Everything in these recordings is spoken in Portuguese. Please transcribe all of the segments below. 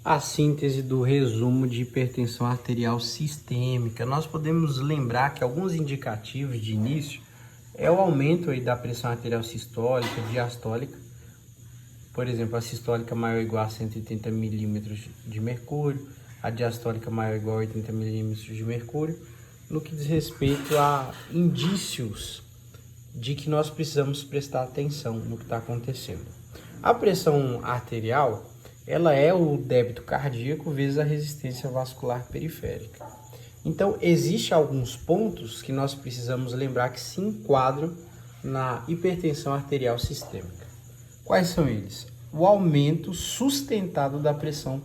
a síntese do resumo de hipertensão arterial sistêmica. Nós podemos lembrar que alguns indicativos de início é o aumento aí da pressão arterial sistólica, diastólica. Por exemplo, a sistólica maior ou igual a 180 milímetros de mercúrio, a diastólica maior ou igual a 80 milímetros de mercúrio, no que diz respeito a indícios de que nós precisamos prestar atenção no que está acontecendo. A pressão arterial, ela é o débito cardíaco vezes a resistência vascular periférica. Então, existem alguns pontos que nós precisamos lembrar que se enquadram na hipertensão arterial sistêmica. Quais são eles? O aumento sustentado da pressão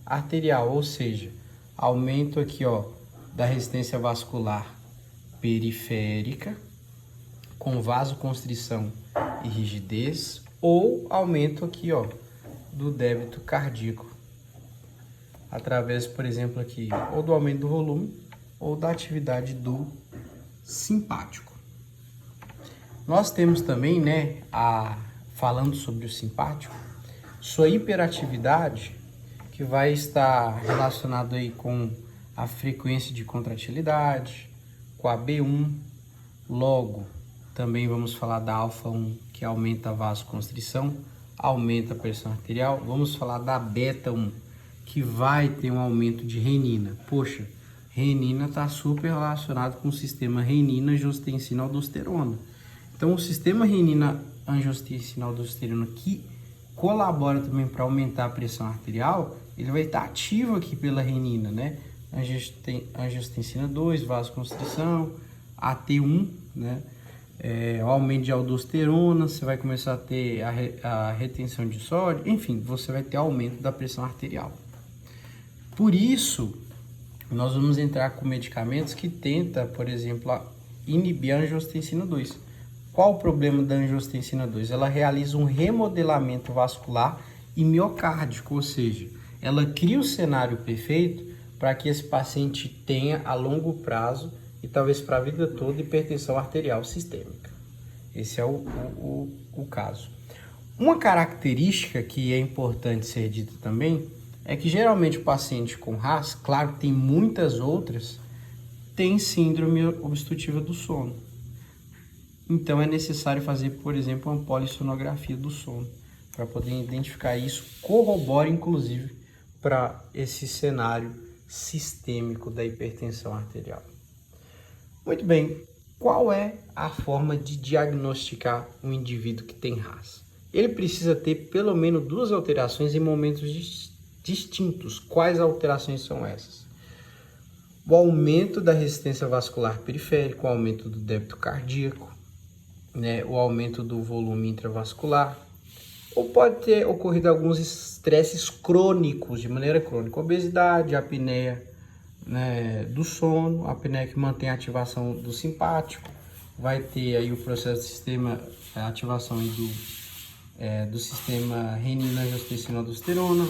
arterial, ou seja, aumento aqui, da resistência vascular periférica, com vasoconstrição e rigidez, ou aumento aqui, do débito cardíaco, através, por exemplo, aqui, ou do aumento do volume, ou da atividade do simpático. Nós temos também, falando sobre o simpático, sua hiperatividade, que vai estar relacionado aí com a frequência de contratilidade, com a B1, logo, também vamos falar da alfa-1, que aumenta a vasoconstrição, aumenta a pressão arterial. Vamos falar da beta-1, que vai ter um aumento de renina. Poxa, renina está super relacionado com o sistema renina-angiotensina-aldosterona. Então, o sistema renina-angiotensina-aldosterona, que colabora também para aumentar a pressão arterial, ele vai estar ativo aqui pela renina, Angiotensina 2, vasoconstrição, AT1, o aumento de aldosterona, você vai começar a ter a retenção de sódio, enfim, você vai ter aumento da pressão arterial. Por isso, nós vamos entrar com medicamentos que tentam, por exemplo, inibir a angiotensina 2. Qual o problema da angiotensina 2? Ela realiza um remodelamento vascular e miocárdico, ou seja, ela cria o cenário perfeito para que esse paciente tenha a longo prazo e talvez para a vida toda hipertensão arterial sistêmica. Esse é o caso. Uma característica que é importante ser dita também é que geralmente o paciente com RAS, claro que tem muitas outras, tem síndrome obstrutiva do sono. Então é necessário fazer, por exemplo, uma polissonografia do sono para poder identificar isso, corrobora inclusive para esse cenário sistêmico da hipertensão arterial. Muito bem, qual é a forma de diagnosticar um indivíduo que tem RAS? Ele precisa ter pelo menos 2 alterações em momentos distintos. Quais alterações são essas? O aumento da resistência vascular periférica, o aumento do débito cardíaco, o aumento do volume intravascular, ou pode ter ocorrido alguns estresses crônicos, de maneira crônica, obesidade, apneia do sono, a apneia que mantém a ativação do simpático, vai ter aí o processo do sistema, a ativação aí do sistema renina-angiotensina-aldosterona,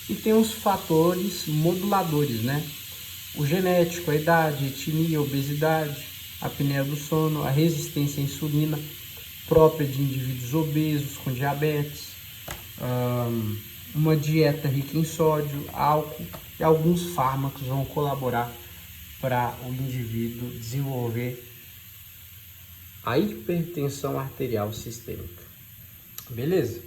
e tem os fatores moduladores, o genético, a idade, a etnia, a obesidade, a apneia do sono, a resistência à insulina própria de indivíduos obesos com diabetes, uma dieta rica em sódio, álcool e alguns fármacos vão colaborar para o indivíduo desenvolver a hipertensão arterial sistêmica. Beleza?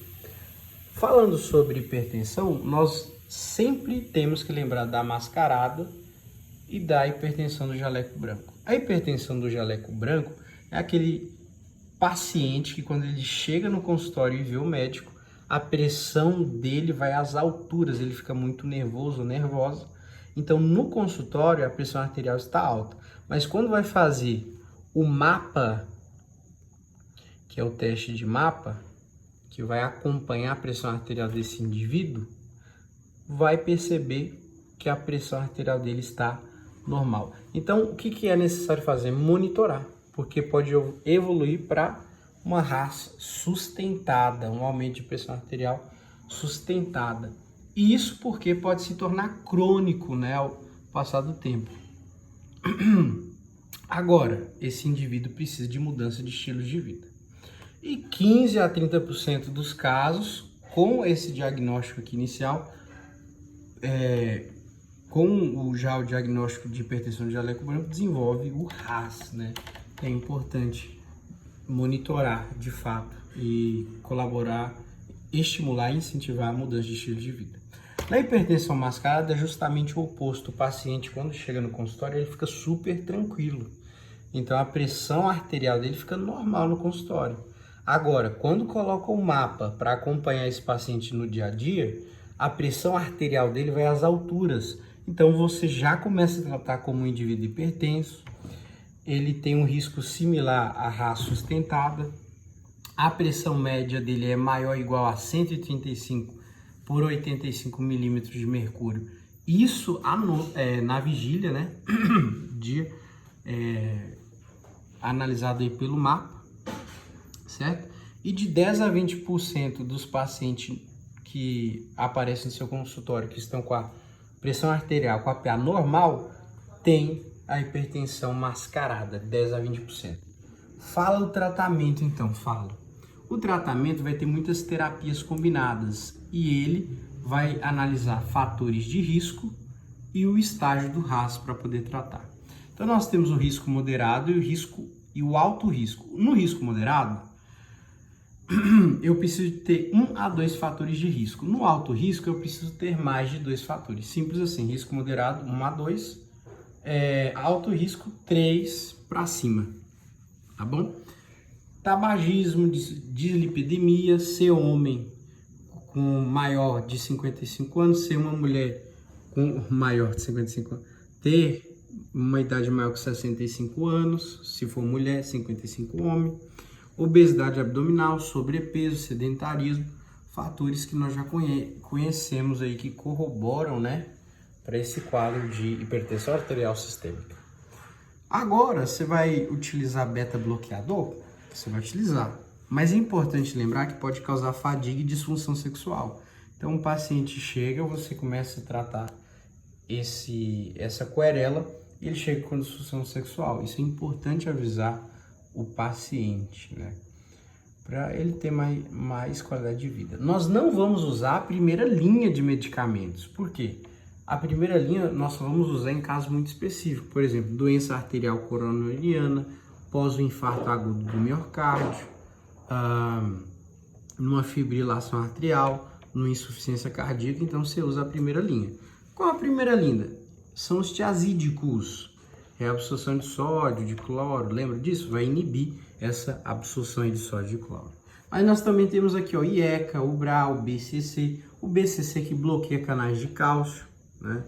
Falando sobre hipertensão, nós sempre temos que lembrar da mascarada e da hipertensão do jaleco branco. A hipertensão do jaleco branco é aquele paciente que quando ele chega no consultório e vê o médico, a pressão dele vai às alturas, ele fica muito nervoso, nervosa. Então, no consultório, a pressão arterial está alta. Mas quando vai fazer o mapa, que é o teste de mapa, que vai acompanhar a pressão arterial desse indivíduo, vai perceber que a pressão arterial dele está normal. Então, o que é necessário fazer? Monitorar, porque pode evoluir para uma RAS sustentada, um aumento de pressão arterial sustentada. E isso porque pode se tornar crônico, ao passar do tempo. Agora, esse indivíduo precisa de mudança de estilo de vida. E 15 a 30% dos casos, com esse diagnóstico aqui inicial, com já o diagnóstico de hipertensão de jaleco branco, desenvolve o RAS, né? É importante monitorar de fato e colaborar, estimular e incentivar a mudança de estilo de vida. Na hipertensão mascarada é justamente o oposto. O paciente, quando chega no consultório, ele fica super tranquilo. Então a pressão arterial dele fica normal no consultório. Agora, quando coloca o mapa para acompanhar esse paciente no dia a dia, a pressão arterial dele vai às alturas. Então você já começa a tratar como um indivíduo hipertenso. Ele tem um risco similar à RAS sustentada. A pressão média dele é maior ou igual a 135 por 85 milímetros de mercúrio. Isso na vigília, né? Dia analisado aí pelo mapa, certo? E de 10 a 20% dos pacientes que aparecem no seu consultório, que estão com a pressão arterial, com a PA normal, tem a hipertensão mascarada, 10 a 20%. Fala o tratamento então, O tratamento vai ter muitas terapias combinadas e ele vai analisar fatores de risco e o estágio do RAS para poder tratar. Então nós temos o risco moderado e o alto risco. No risco moderado, eu preciso ter 1 a 2 fatores de risco. No alto risco, eu preciso ter mais de 2 fatores. Simples assim, risco moderado 1 a 2, alto risco 3 para cima, tá bom? Tabagismo, dislipidemia, ser homem com maior de 55 anos, ser uma mulher com maior de 55 anos, ter uma idade maior que 65 anos, se for mulher, 55 homem, obesidade abdominal, sobrepeso, sedentarismo, fatores que nós já conhecemos aí que corroboram, né, para esse quadro de hipertensão arterial sistêmica. Agora, você vai utilizar beta-bloqueador? Você vai utilizar, mas é importante lembrar que pode causar fadiga e disfunção sexual. Então, o paciente chega, você começa a tratar essa querela e ele chega com disfunção sexual. Isso é importante avisar o paciente, né? Para ele ter mais qualidade de vida. Nós não vamos usar a primeira linha de medicamentos. Por quê? A primeira linha nós só vamos usar em casos muito específicos. Por exemplo, doença arterial coronariana, pós o infarto agudo do miocárdio, numa fibrilação arterial, numa insuficiência cardíaca, então você usa a primeira linha. Qual a primeira linha? São os tiazídicos, reabsorção de sódio, de cloro, lembra disso? Vai inibir essa absorção de sódio e cloro. Aí nós também temos aqui, ó, IECA, o BRA, o BCC que bloqueia canais de cálcio, né?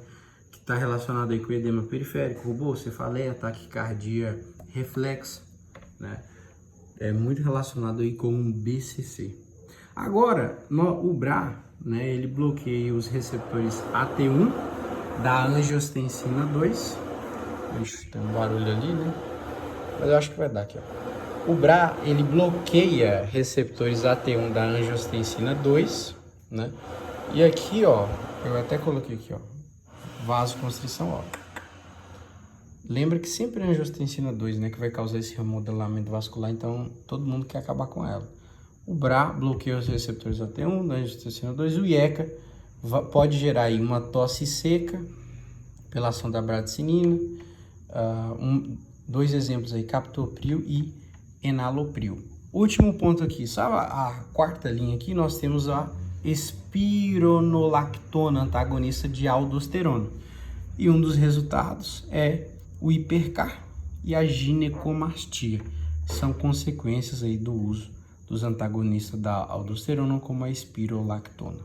Que está relacionado aí com o edema periférico, rubor, cefaleia, taquicardia, reflexo, né? É muito relacionado aí com o BCC. Agora, o BRA, né? Ele bloqueia os receptores AT1 da angiotensina 2. Ixi, tem um barulho ali, né? Mas eu acho que vai dar aqui, ó. O BRA, ele bloqueia receptores AT1 da angiotensina 2, né? E aqui, ó, eu até coloquei aqui, ó, vasoconstrição, ó. Lembra que sempre é a angiotensina 2, né, que vai causar esse remodelamento vascular, então todo mundo quer acabar com ela. O BRA bloqueia os receptores AT1 da angiotensina 2, o IECA pode gerar aí uma tosse seca pela ação da bradicinina. Dois exemplos aí, captopril e enalapril. Último ponto aqui, sabe a quarta linha aqui? Nós temos a espironolactona, antagonista de aldosterona. E um dos resultados é o hipercar e a ginecomastia. São consequências aí do uso dos antagonistas da aldosterona, como a espirolactona.